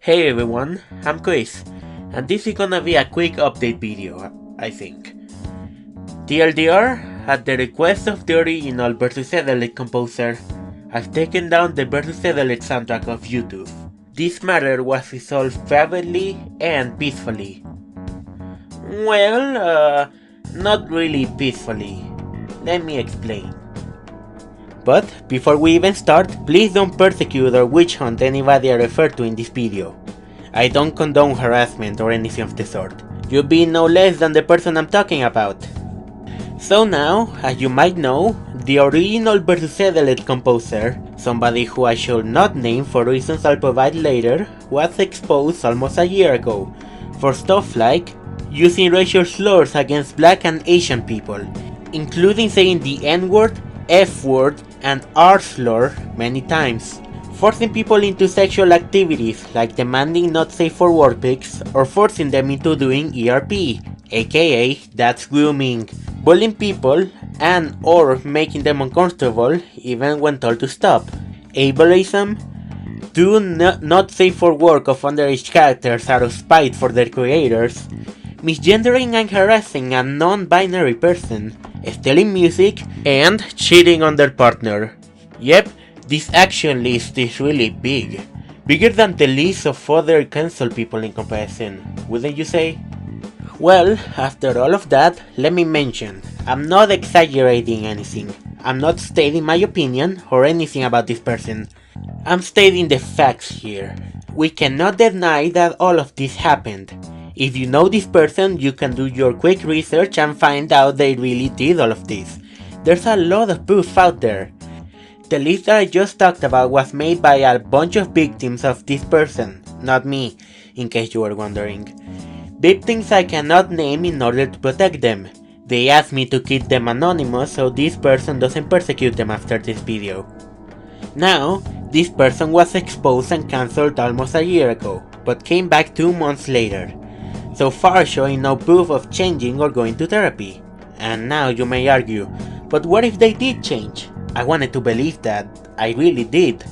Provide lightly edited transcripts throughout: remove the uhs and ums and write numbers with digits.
Hey everyone, I'm Chris, and this is gonna be a quick update video, I think. TLDR, at the request of the original Versus Eteled composer, has taken down the Versus Eteled soundtrack of YouTube. This matter was resolved privately and peacefully. Well, not really peacefully. Let me explain. But before we even start, please don't persecute or witch hunt anybody I refer to in this video. I don't condone harassment or anything of the sort. You'll be no less than the person I'm talking about. So now, as you might know, the original Versus Eteled composer, somebody who I shall not name for reasons I'll provide later, was exposed almost a year ago for stuff like using racial slurs against black and Asian people, including saying the N-word, F-word, and R-slur many times, forcing people into sexual activities like demanding not safe for work pics or forcing them into doing ERP, aka that's grooming, bullying people and or making them uncomfortable even when told to stop, ableism, do not safe for work of underage characters out of spite for their creators, misgendering and harassing a non-binary person, stealing music, and cheating on their partner. Yep, this action list is really big. Bigger than the list of other cancelled people in comparison, wouldn't you say? Well, after all of that, let me mention, I'm not exaggerating anything. I'm not stating my opinion or anything about this person. I'm stating the facts here. We cannot deny that all of this happened. If you know this person, you can do your quick research and find out they really did all of this. There's a lot of proof out there. The list that I just talked about was made by a bunch of victims of this person, not me, in case you were wondering. Victims I cannot name in order to protect them. They asked me to keep them anonymous so this person doesn't persecute them after this video. Now, this person was exposed and cancelled almost a year ago, but came back 2 months later. So far showing no proof of changing or going to therapy. And now you may argue, but what if they did change? I wanted to believe that, I really did.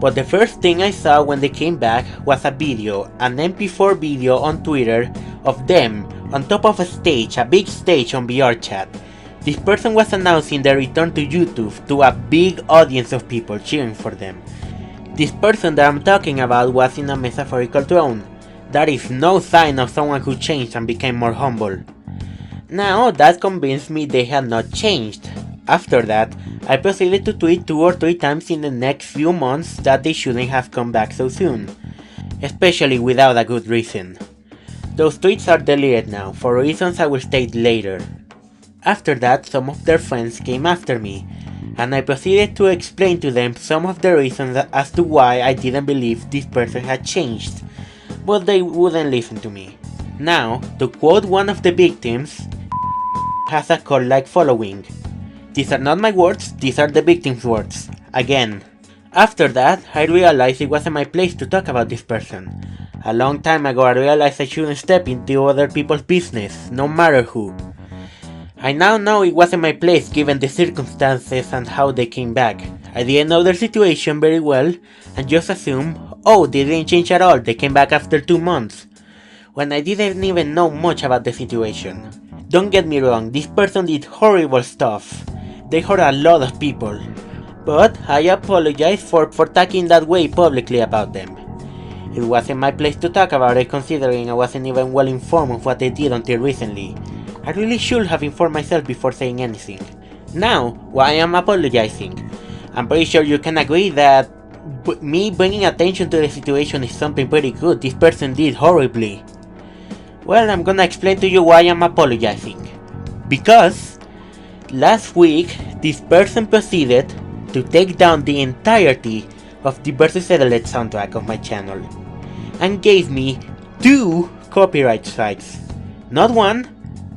But the first thing I saw when they came back was a video, an MP4 video on Twitter of them on top of a stage, a big stage on VRChat. This person was announcing their return to YouTube to a big audience of people cheering for them. This person that I'm talking about was in a metaphorical throne. That is no sign of someone who changed and became more humble. Now that convinced me they had not changed. After that, I proceeded to tweet 2 or 3 times in the next few months that they shouldn't have come back so soon, especially without a good reason. Those tweets are deleted now, for reasons I will state later. After that, some of their friends came after me, and I proceeded to explain to them some of the reasons as to why I didn't believe this person had changed, but they wouldn't listen to me. Now, to quote one of the victims, has a cult-like following. These are not my words, these are the victim's words. Again. After that, I realized it wasn't my place to talk about this person. A long time ago I realized I shouldn't step into other people's business, no matter who. I now know it wasn't my place given the circumstances and how they came back. I didn't know their situation very well and just assumed, oh, they didn't change at all, they came back after 2 months. When I didn't even know much about the situation. Don't get me wrong, this person did horrible stuff. They hurt a lot of people. But I apologize for talking that way publicly about them. It wasn't my place to talk about it considering I wasn't even well informed of what they did until recently. I really should have informed myself before saying anything. Now, why I'm apologizing? I'm pretty sure you can agree that me bringing attention to the situation is something pretty good. This person did horribly. Well, I'm gonna explain to you why I'm apologizing. Because last week, this person proceeded to take down the entirety of the Versus Eteled soundtrack of my channel and gave me 2 copyright strikes. Not 1,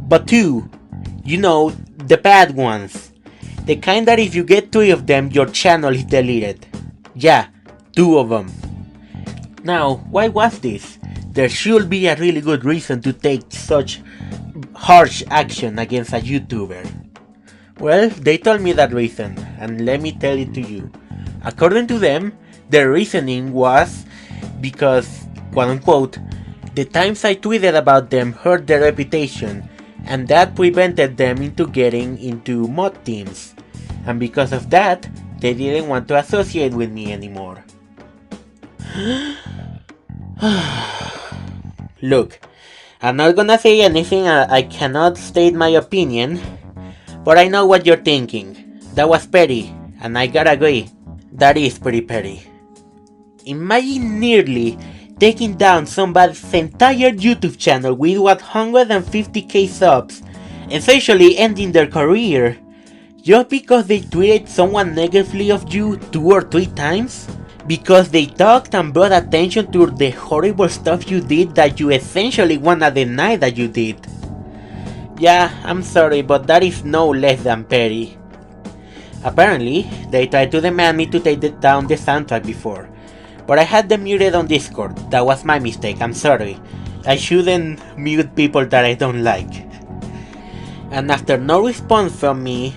but 2. You know, the bad ones. The kind that if you get 3 of them, your channel is deleted. Yeah, 2 of them. Now, why was this? There should be a really good reason to take such harsh action against a YouTuber. Well, they told me that reason, and let me tell it to you. According to them, their reasoning was because quote unquote, the times I tweeted about them hurt their reputation, and that prevented them into getting into mod teams, and because of that, they didn't want to associate with me anymore. Look, I'm not gonna say anything, I cannot state my opinion, but I know what you're thinking. That was petty, and I gotta agree, that is pretty petty. Imagine nearly taking down somebody's entire YouTube channel with 150k subs, essentially ending their career, just because they tweeted someone negatively of you 2 or 3 times? Because they talked and brought attention to the horrible stuff you did that you essentially wanna deny that you did. Yeah, I'm sorry, but that is no less than petty. Apparently, they tried to demand me to take down the soundtrack before, but I had them muted on Discord. That was my mistake, I'm sorry. I shouldn't mute people that I don't like. And after no response from me,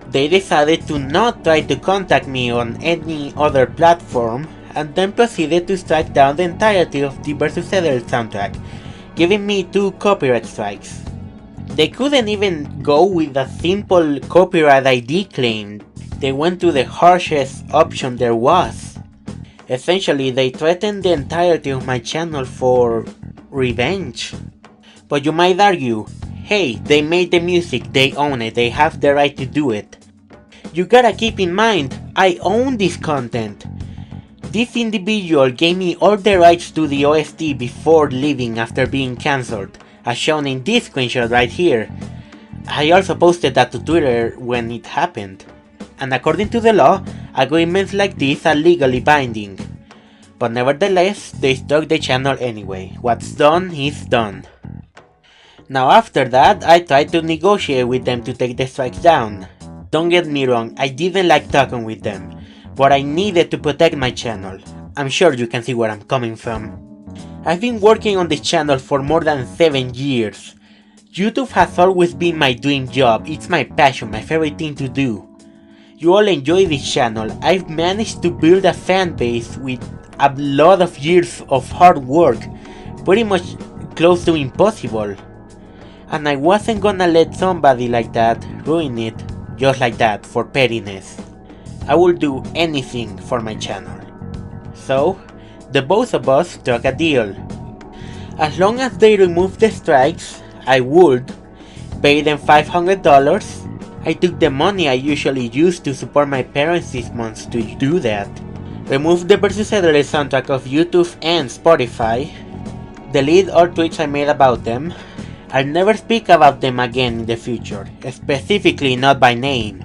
they decided to not try to contact me on any other platform, and then proceeded to strike down the entirety of the Eteled soundtrack, giving me 2 copyright strikes. They couldn't even go with a simple copyright ID claim. They went to the harshest option there was. Essentially, they threatened the entirety of my channel for revenge. But you might argue, hey, they made the music, they own it, they have the right to do it. You gotta keep in mind, I own this content. This individual gave me all the rights to the OST before leaving after being cancelled, as shown in this screenshot right here. I also posted that to Twitter when it happened. And according to the law, agreements like this are legally binding. But nevertheless, they struck the channel anyway. What's done is done. Now after that, I tried to negotiate with them to take the strikes down. Don't get me wrong, I didn't like talking with them, but I needed to protect my channel. I'm sure you can see where I'm coming from. I've been working on this channel for more than 7 years. YouTube has always been my dream job, it's my passion, my favorite thing to do. You all enjoy this channel, I've managed to build a fan base with a lot of years of hard work, pretty much close to impossible. And I wasn't gonna let somebody like that ruin it just like that for pettiness. I will do anything for my channel. So, the both of us struck a deal. As long as they remove the strikes, I would pay them $500. I took the money I usually use to support my parents this month to do that. Remove the Eteled soundtrack of YouTube and Spotify. Delete all tweets I made about them. I'll never speak about them again in the future, specifically not by name.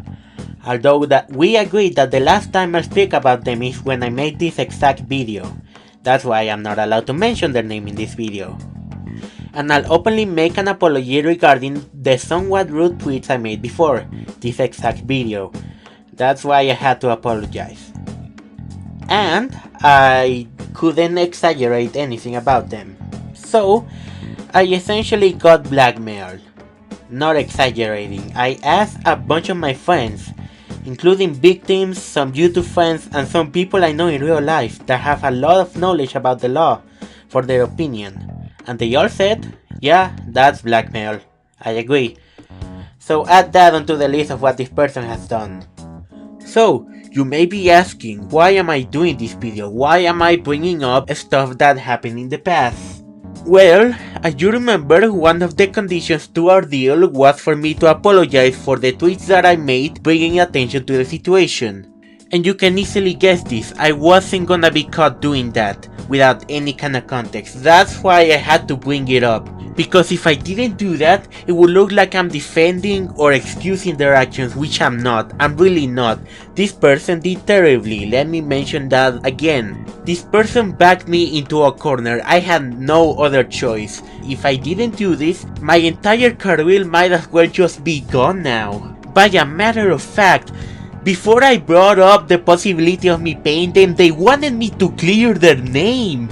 Although that we agreed that the last time I'll speak about them is when I made this exact video. That's why I'm not allowed to mention their name in this video. And I'll openly make an apology regarding the somewhat rude tweets I made before this exact video. That's why I had to apologize. And I couldn't exaggerate anything about them. So, I essentially got blackmailed. Not exaggerating, I asked a bunch of my friends, including victims, some YouTube friends, and some people I know in real life that have a lot of knowledge about the law, for their opinion. And they all said, yeah, that's blackmail. I agree. So add that onto the list of what this person has done. So, you may be asking, why am I doing this video? Why am I bringing up stuff that happened in the past? Well, as you remember, one of the conditions to our deal was for me to apologize for the tweets that I made bringing attention to the situation. And you can easily guess this, I wasn't gonna be caught doing that without any kind of context. That's why I had to bring it up. Because if I didn't do that, it would look like I'm defending or excusing their actions, which I'm not. I'm really not. This person did terribly, let me mention that again. This person backed me into a corner, I had no other choice. If I didn't do this, my entire career might as well just be gone now. By a matter of fact, before I brought up the possibility of me paying them, they wanted me to clear their name.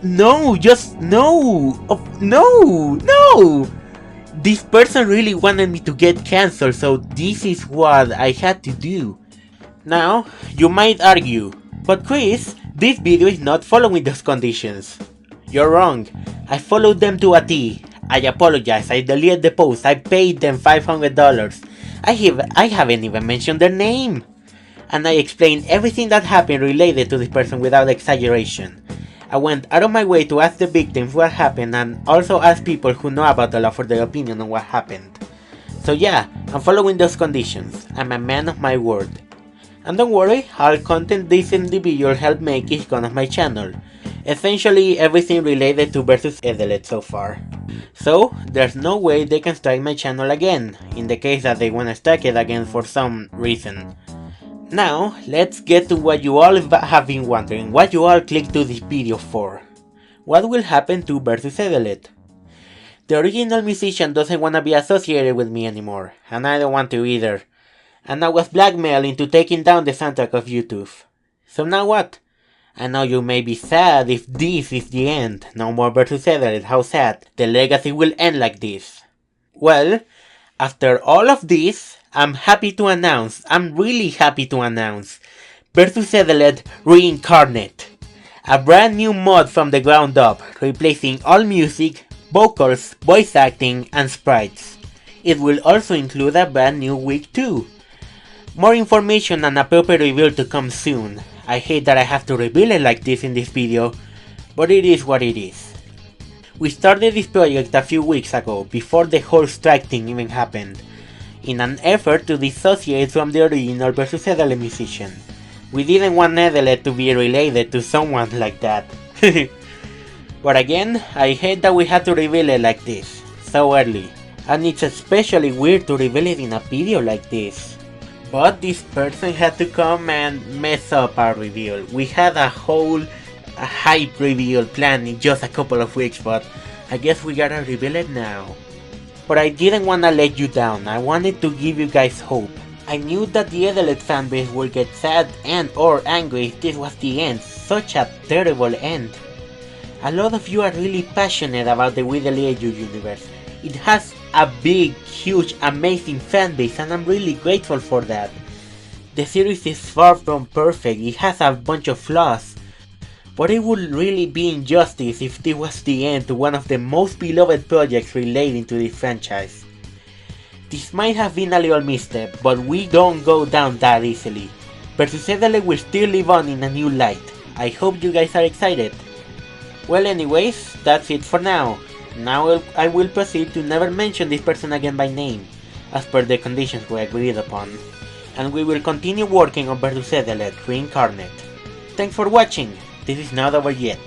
No, just no. No. This person really wanted me to get cancelled, so this is what I had to do. Now, you might argue, but Chris, This video is not following those conditions. You're wrong. I followed them to a T. I apologize, I deleted the post, I paid them $500. I haven't even mentioned their name. And I explained everything that happened related to this person without exaggeration. I went out of my way to ask the victims what happened and also ask people who know about the law for their opinion on what happened. So yeah, I'm following those conditions. I'm a man of my word. And don't worry, all content this individual helped make is gone off my channel. Essentially everything related to versus Eteled so far. So there's no way they can strike my channel again, in the case that they wanna strike it again for some reason. Now, let's get to what you all have been wondering, what you all clicked to this video for. What will happen to versus Eteled? The original musician doesn't wanna be associated with me anymore, and I don't want to either. And I was blackmailed into taking down the soundtrack of YouTube. So now what? I know you may be sad if this is the end. No more versus Eteled, how sad. The legacy will end like this. Well, after all of this, I'm really happy to announce, versus Eteled Reincarnate. A brand new mod from the ground up, replacing all music, vocals, voice acting, and sprites. It will also include a brand new wig too. More information and a proper reveal to come soon. I hate that I have to reveal it like this in this video, but it is what it is. We started this project a few weeks ago, before the whole strike thing even happened, in an effort to dissociate from the original versus Eteled musician. We didn't want Eteled to be related to someone like that. But again, I hate that we had to reveal it like this, so early, and it's especially weird to reveal it in a video like this. But this person had to come and mess up our reveal. We had a whole hype reveal planned in just a couple of weeks, but I guess we gotta reveal it now. But I didn't wanna let you down, I wanted to give you guys hope. I knew that the Eteled fanbase would get sad and or angry if this was the end, such a terrible end. A lot of you are really passionate about the We Delete You universe. It has a big, huge, amazing fanbase and I'm really grateful for that. The series is far from perfect, it has a bunch of flaws. But it would really be injustice if this was the end to one of the most beloved projects relating to this franchise. This might have been a little misstep, but we don't go down that easily. Versus Eteled will still live on in a new light. I hope you guys are excited. Well anyways, that's it for now. Now I will proceed to never mention this person again by name, as per the conditions we agreed upon. And we will continue working on versus Eteled Reincarnate. Thanks for watching. This is not over yet.